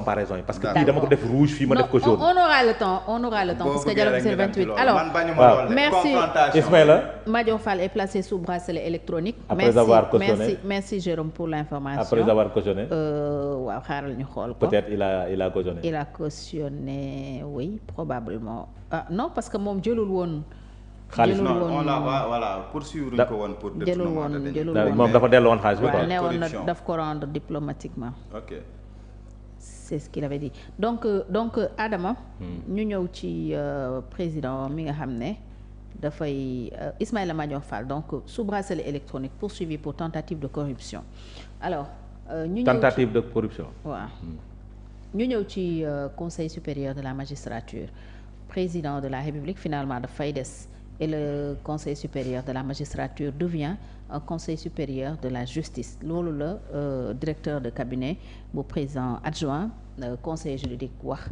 comparaison yi parce que fii dama ko def rouge fii ma def ko jaune. on aura le temps parce que dialogue c'est le 28. Alors merci Ismaïla. Madior Fall est placé sous bracelet électronique. Après avoir cautionné merci Jérôme pour l'information. Après avoir cautionné. waaw xaaral ñu xool ko. Peut-être il a cautionné. Il a cautionné oui probablement non parce que moom jëlul woon. xaalis non on l'a voilà poursuivre ko woon pour détournement de deniers. jëlul woon moom dafa delloo woon xaalis bi quoi. waaw nee woon na daf ko rendre diplomatiquement. ok. c'est ce qu'il avait dit donc Adama. ñu ñëw ci président mi nga xam ne dafay Ismaïla Madior Fall donc sous bracelet électronique poursuivi pour tentative de corruption alors. ñu ñëw tentative de corruption. waaw ñu ñëw ci conseil supérieur de la magistrature président de la République finalement dafay des. Et le conseil supérieur de la magistrature devient un conseil supérieur de la justice loolu la directeur de cabinet bu président adjoint conseiller juridique wax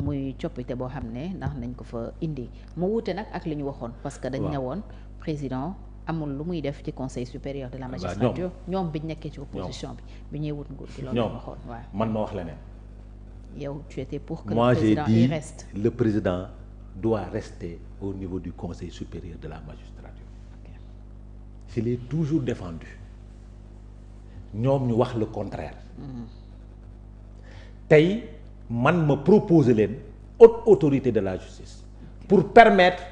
muy coppite boo xam ne ndax nañ ko fa indi mu wuute nag ak li ñu waxoon parce que dañ ne woon président amul lu muy def ci conseil supérieur de la magistrature ñoom biñ nekkee ci opposition bi ñuy wut nguur gi loolu lañ waxoon waaw man ma wax leneen yow tu étais pour que moi le président j'ai dit y reste le président doit rester au niveau du conseil supérieur de la magistrature. Okay. Je l'ai toujours défendu ñoom ñu wax le contraire. tey man ma proposer leen haute autorité de la justice. pour permettre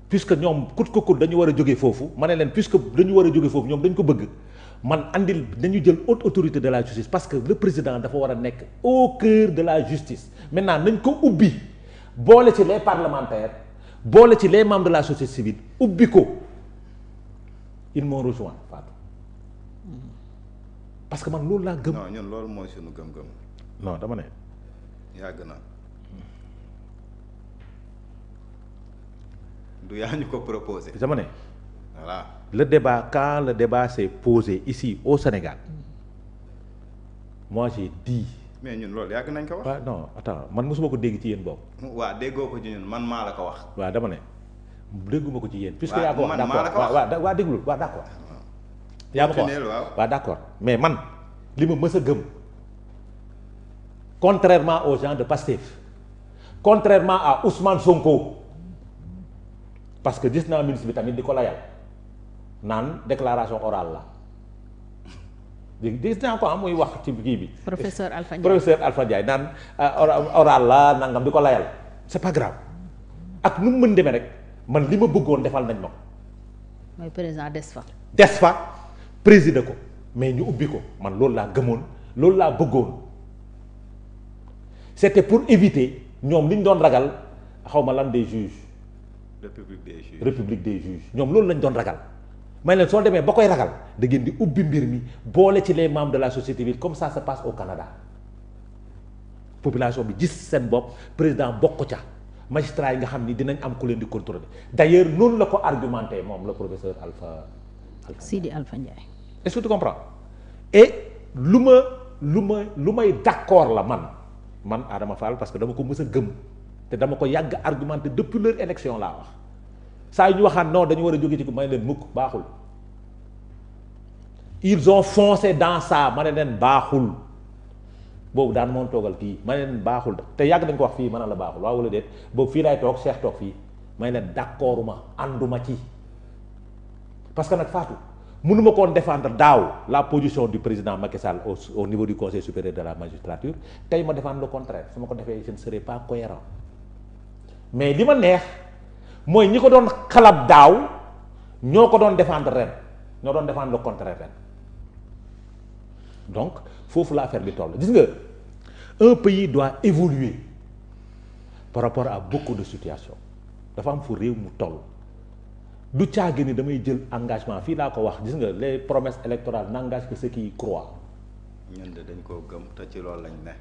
puisque ñoom kut ko kut dañu war a jógee foofu ma ne leen puisque dañu war a jógee foofu ñoom dañ ko bëgg man andil dañu jël haute autorité de la justice parce que le président dafa war a nekk au cœur de la justice maintenant nañ ko ubbi. boole ci les parlementaires boole ci les membres de la société civile ubbi ko ils m'ont rejoint Fatou parce que man loolu laa gëm. non ñun loolu mooy suñu gëm-gëm. non dama ne. yàgg na du yaa ñu ko proposé. dama ne. voilà le débat s'est posé ici au Sénégal moi j'ai dit. mais ñun loolu yàgg nañ ko wax. waaw non attends man mosuma ko dégg ci yéen boobu. waaw déggoo ko ci ñun man maa la ko wax. waaw dama ne dégguma ko ci yéen. puisque waaw yaa ko wax man maa la ko wax d'accord waaw déglul waaw d'accord. yaa ma ko wax waaw d'accord mais man li ma mës a gëm contrairement aux gens de Pastef contrairement à Ousmane Sonko parce que gis naa ministre bi tamit di ko layal naan déclaration orale la. gis naa ko am muy wax ci kii bi. professeur Alpha Ndiaye naan oral la nangam di ko layal c'est pas grave ak nu mu mën demee rek man li ma bëggoon defal nañ ma ko. mooy président des fa présider ko mais ñu ubbi ko man loolu laa gëmoon loolu laa bëggoon c'était pour éviter ñoom li ñu doon ragal xaw ma lan des juges. république des juges ñoom loolu lañ doon ragal. may leen soo demee ba koy ragal da ngeen di ubbi mbir mi boole ci les membres de la société civile comme ça se passe au Canada population bi gis seen bopp président bokk ca magistrat yi nga xam ni dinañ am ku leen di contrôler d'ailleurs noonu la ko argumenté moom le professeur Sidi Alpha Ndiaye. est-ce que tu comprends et lu may d'accord la man Adama Fall parce que dama ko mës a gëm te dama ko yàgg argumenté depuis leur élection laa wax. saa yu ñu waxaan non dañu war a jóge ci ko ma ne leen mukk baaxul ils ont foncé dans ça ma ne leen baaxul boobu daan moom toogal fii ma ne leen baaxul te yàgg dañ ko wax fii ma ne la baaxul waaw wala déet boobu fii laay toog Cheikh toog fii ma ne leen d'accorduma ànduma ci parce que nag Fatou mënuma koon défendre daaw la position du président Macky Sall au niveau du conseil supérieur de la magistrature tey ma défendre le contraire su ma ko defee je ne serai pas cohérent mais li ma neex mooy ñi ko doon xalab daaw ñoo ko doon défendre ren ñoo doon défendre le contraire ren donc foofu la affaire bi toll gis nga un pays doit évoluer par rapport à beaucoup de situations dafa am fu réew mu toll du caagi ni damay jël engagement fii laa ko wax gis nga les promesses électorales n'engagent que ceux qui y croient. ñun de dañ koo gëm te ci loolu lañ ne.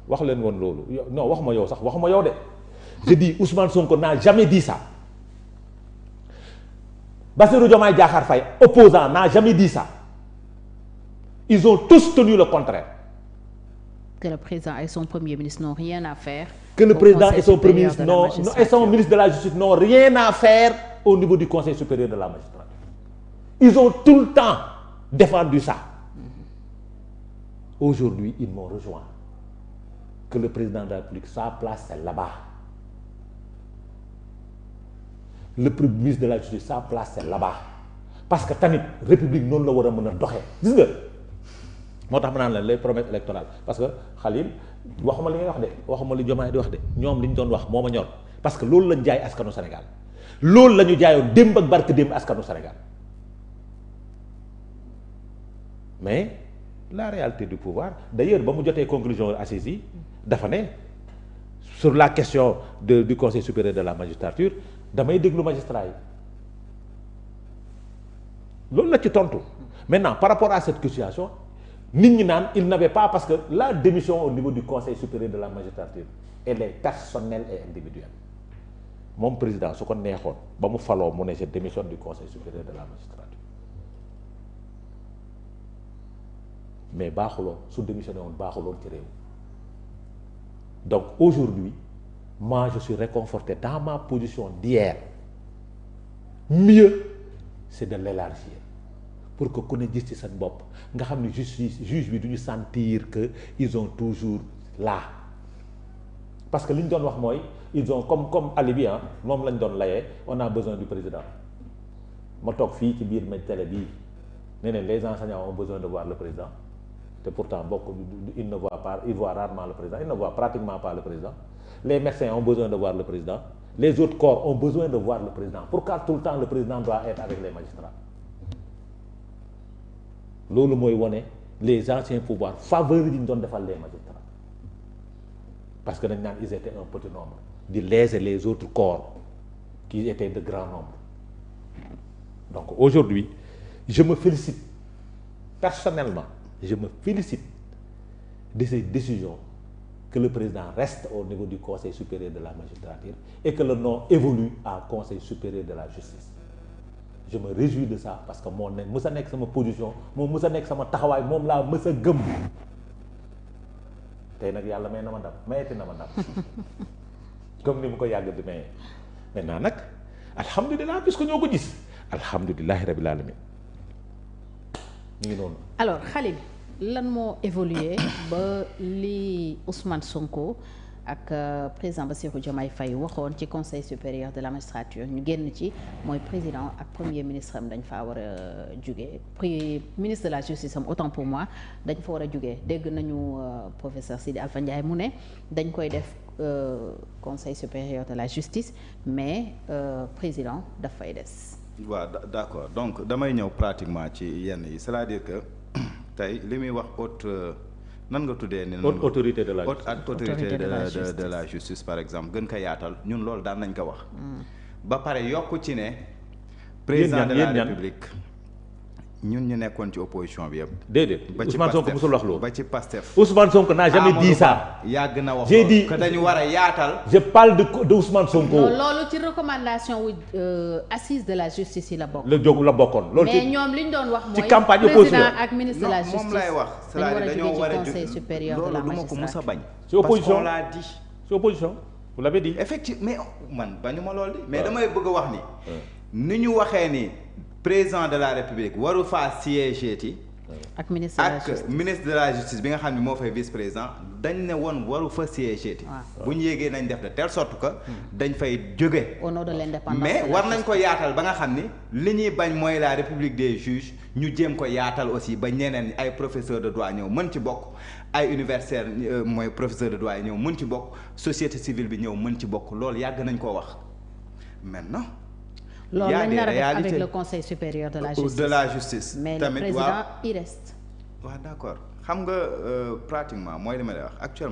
wax leen woon loolu non waxuma yow sax waxuma yow de. je dis Ousmane Sonko n'a jamais dit ça Bassirou Diomaye Diakhar Faye opposant n'a jamais dit ça ils ont tous tenu le contraire. Que le président et son premier ministre n'ont rien à faire. Que le président et son premier ministre et son ministre de la justice n'ont rien à faire au niveau du conseil supérieur de la magistrature. Ils ont tout le temps défendu ça. Aujourd'hui ils m'ont rejoint que le président de la République, sa place c'est là-bas. Le premier ministre de la justice, sa place c'est là-bas. Parce que tamit république noonu la war a mën a doxee gis nga moo tax ma naan la les promesses électorales parce que Khalil waxuma li ngay wax de waxuma li Diomaye di wax de ñoom li ñu doon wax moo ma ñor parce que loolu lañ jaay askanu Sénégal loolu la ñu jaayoon démb ak barke démb askanu Sénégal mais la réalité du pouvoir d'ailleurs ba mu jotee conclusion assises yi dafa ne sur la question du conseil supérieur de la magistrature damay déglu magistrat yi loolu la ci tontu maintenant par rapport à cette situation nit ñi naan il n'avait pas parce que la démission au niveau du conseil supérieur de la magistrature elle est personnelle et individuelle moom président su ko neexoon ba mu faloo mu ne je démissionne du conseil supérieur de la magistrature mais baaxuloon su démissionné woon baaxuloon ci réew donc aujourd'hui moi je suis réconforté dans ma position d'hier mieux c'est de l'élargir pour que ku ne gis ci seen bopp nga xam ne juge bi du ñu sentir que ils ont toujours là parce que li ñu doon wax mooy ils ont comme alibi moom lañ doon layee on a besoin du président ma toog fii ci biir télé bii ne ne les enseignants ont besoin de voir le président te pourtant bokk ils ne voient pas ils voient rarement le président ils ne voient pratiquement pas le président les médecins ont besoin de voir le président les autres corps ont besoin de voir le président pourquoi tout le temps le président doit être avec les magistrats loolu mooy wone les anciens pouvoirs faveur yi ñu doon defal les magistrats parce que dañ naan ils étaient un petit nombre di léser les autres corps qui étaient de grand nombre donc aujourd'hui je me félicite personnellement je me félicite de ces décisions que le président reste au niveau du conseil supérieur de la magistrature et que le nom évolue à conseil supérieur de la justice je me réjouis de ça parce que moo ne mës a nekk sama position moom mës a nekk sama taxawaay moom laa mës a gëm tey nag yàlla may na ma ndam mayeti na ma ndam comme ni mu ko yàgg di maye maintenant nag alhamdulilah puisque ñoo ko gis alhamdulilahi rabil alamin ñu ngi noonu. alors Khalil lan moo évolué ba li Ousmane Sonko ak président Bassirou Diomaye Faye waxoon ci conseil supérieur de la magistrature ñu génn ci mooy président ak premier ministre am dañ faa war a jugee ministre de la justice am autant pour moi dañ fa war a jugee dégg nañu professeur Sidi Alpha Ndiaye mu ne dañ koy def conseil supérieur de la justice mais président daf fay des. waaw d'accord donc damay ñëw pratiquement ci yenn yi c'est-à-dire que tey li muy wax haute nan nga tuddee ni haute autorité de la justice haute autorité de la justice par exemple gën ko yaatal ñun loolu daan nañ ko wax ba pare yokku ci ne président de la république ñun ñu nekkoon ci opposition bi yëpp déedéet Ousmane Sonko musul wax loolu ba ci Pastef Ousmane Sonko n'a jamais dit ça yàgg na wax j'ai dit que dañu war a yaatal je parle de Ousmane Sonko non loolu ci recommandation wu assise de la justice yi la bokk la jóg la bokkoon loolu mais ñoom li ñu doon wax mooy ci campagne opposition président ak ministre de la justice moom lay wax c'est-à-dire dañoo war a conseil supérieur de la loolu du ma ko mus a bañ c'est opposition parce qu'on l'a dit c'est opposition vous l'avez dit effectivement mais man bañu ma loolu di mais damay bëgg a wax ni ñu waxee ni président de la république waru faa siéger ti ak ministre de la justice bi nga xam ne moo fay vice président dañ ne woon waru fa siéger ti bu ñu yéegee nañ def de telle sorte que dañ fay jóge au nom de l'indépendance mais war nañ ko yaatal ba nga xam ni li ñuy bañ mooy la république des juges ñu jéem ko yaatal aussi ba ñeneen ay professeur de droit ñëw mën ci bokk ay universitaire mooy professeur de droit yi ñëw mën ci bokk société civile bi ñëw mën ci bokk loolu yàgg nañ koo wax maintenant loolu lañ nar a def avec le conseil supérieur de la justice mais le président il reste waaw d'accord xam nga pratiquement mooy li ma lay wax actuellement